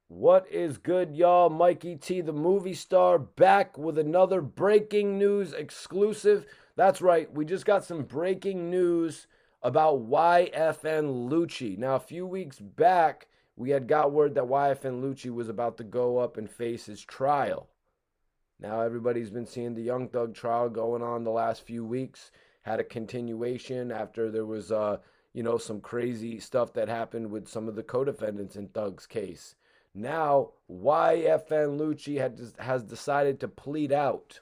What is good, y'all? Mikey T, the movie star, back with another breaking news exclusive. That's right, we just got some breaking news about YFN Lucci. Now, a few weeks back, we had got word that YFN Lucci was about to go up and face his trial. Now, everybody's been seeing the Young Thug trial going on the last few weeks. Had a continuation after there was, some crazy stuff that happened with some of the co-defendants in Thug's case. Now, YFN Lucci has decided to plead out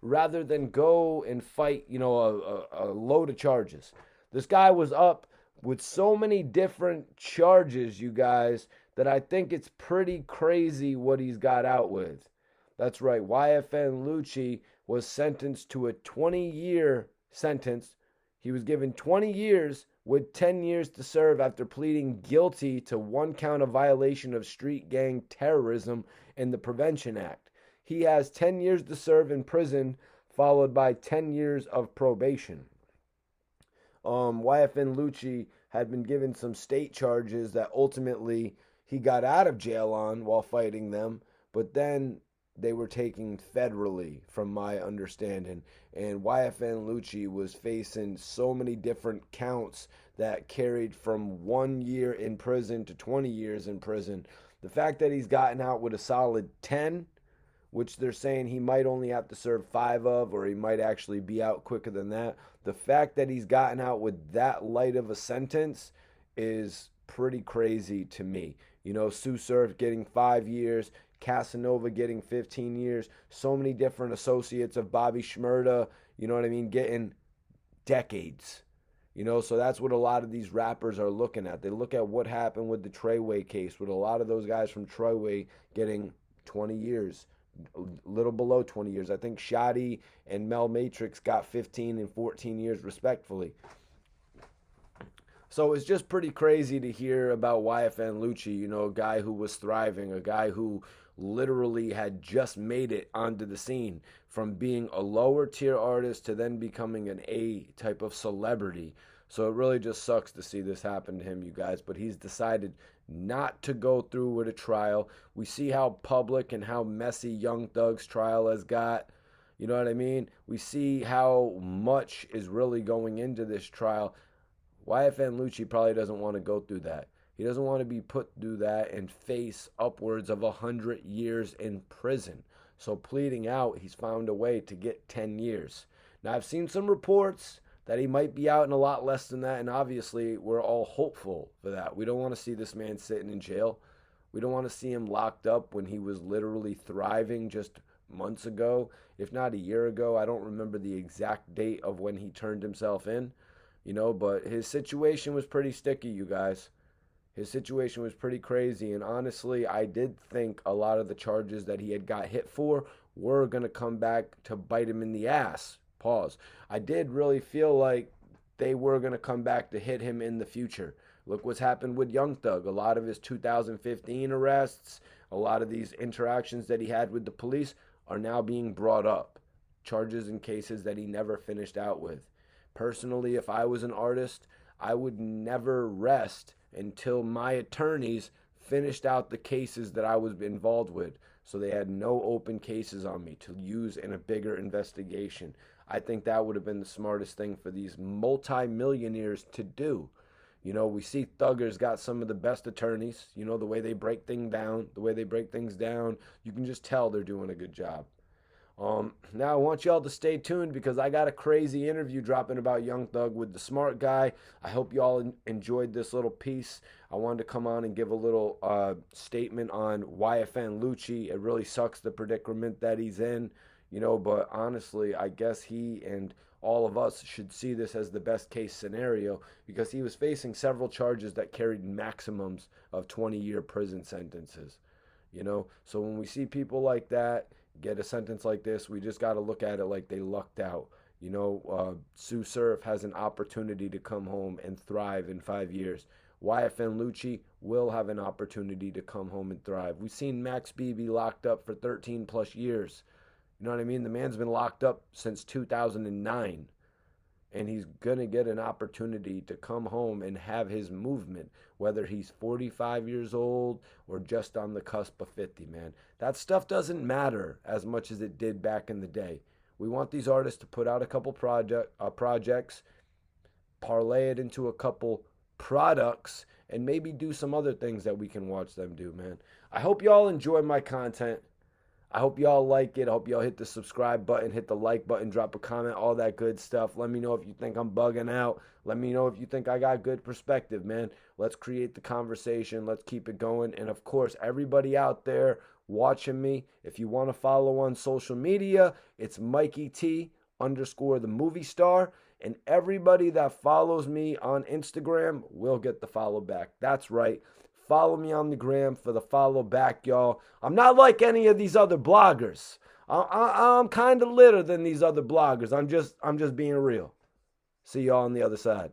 rather than go and fight, a load of charges. This guy was up with so many different charges, you guys, that I think it's pretty crazy what he's got out with. That's right. YFN Lucci was sentenced to a 20-year sentence. He was given 20 years with 10 years to serve after pleading guilty to one count of violation of street gang terrorism and the Prevention Act. He has 10 years to serve in prison, followed by 10 years of probation. YFN Lucci had been given some state charges that ultimately he got out of jail on while fighting them, but then they were taken federally, from my understanding. And YFN Lucci was facing so many different counts that carried from 1 year in prison to 20 years in prison. The fact that he's gotten out with a solid 10, which they're saying he might only have to serve 5 of, or he might actually be out quicker than that. The fact that he's gotten out with that light of a sentence is pretty crazy to me. Sue Surf getting 5 years, Casanova getting 15 years, so many different associates of Bobby Shmurda, you know what I mean, getting decades. So that's what a lot of these rappers are looking at. They look at what happened with the Treyway case, with a lot of those guys from Treyway getting 20 years, a little below 20 years. I think Shotty and Mel Matrix got 15 and 14 years respectfully. So it's just pretty crazy to hear about YFN Lucci, a guy who was thriving, a guy who literally had just made it onto the scene from being a lower tier artist to then becoming an A type of celebrity. So it really just sucks to see this happen to him, you guys. But he's decided not to go through with a trial. We see how public and how messy Young Thug's trial has got. You know what I mean? We see how much is really going into this trial. YFN Lucci probably doesn't want to go through that. He doesn't want to be put through that and face upwards of 100 years in prison. So pleading out, he's found a way to get 10 years. Now, I've seen some reports that he might be out in a lot less than that, and obviously we're all hopeful for that. We don't want to see this man sitting in jail. We don't want to see him locked up when he was literally thriving just months ago, if not a year ago. I don't remember the exact date of when he turned himself in, but his situation was pretty sticky, you guys. His situation was pretty crazy, and honestly, I did think a lot of the charges that he had got hit for were going to come back to bite him in the ass. Pause. I did really feel like they were going to come back to hit him in the future. Look what's happened with Young Thug. A lot of his 2015 arrests, a lot of these interactions that he had with the police are now being brought up. Charges and cases that he never finished out with. Personally, if I was an artist, I would never rest until my attorneys finished out the cases that I was involved with. So they had no open cases on me to use in a bigger investigation. I think that would have been the smartest thing for these multi-millionaires to do. We see Thugger's got some of the best attorneys. The way they break things down, you can just tell they're doing a good job. Now I want y'all to stay tuned because I got a crazy interview dropping about Young Thug with the smart guy. I hope y'all enjoyed this little piece. I wanted to come on and give a little statement on YFN Lucci. It really sucks the predicament that he's in, but honestly, I guess he and all of us should see this as the best case scenario because he was facing several charges that carried maximums of 20-year prison sentences. So when we see people like that get a sentence like this, we just got to look at it like they lucked out. Sue Surf has an opportunity to come home and thrive in 5 years. YFN Lucci will have an opportunity to come home and thrive. We've seen Max B be locked up for 13 plus years. You know what I mean? The man's been locked up since 2009. and he's going to get an opportunity to come home and have his movement, whether he's 45 years old or just on the cusp of 50, man. That stuff doesn't matter as much as it did back in the day. We want these artists to put out a couple projects, parlay it into a couple products, and maybe do some other things that we can watch them do, man. I hope y'all enjoy my content. I hope y'all like it. I hope y'all hit the subscribe button, hit the like button, drop a comment, all that good stuff. Let me know if you think I'm bugging out. Let me know if you think I got good perspective, man. Let's create the conversation. Let's keep it going. And of course, everybody out there watching me, if you want to follow on social media, it's Mikey T _ the movie star. And everybody that follows me on Instagram will get the follow back. That's right. Follow me on the gram for the follow back, y'all. I'm not like any of these other bloggers. I'm kind of litter than these other bloggers. I'm just being real. See y'all on the other side.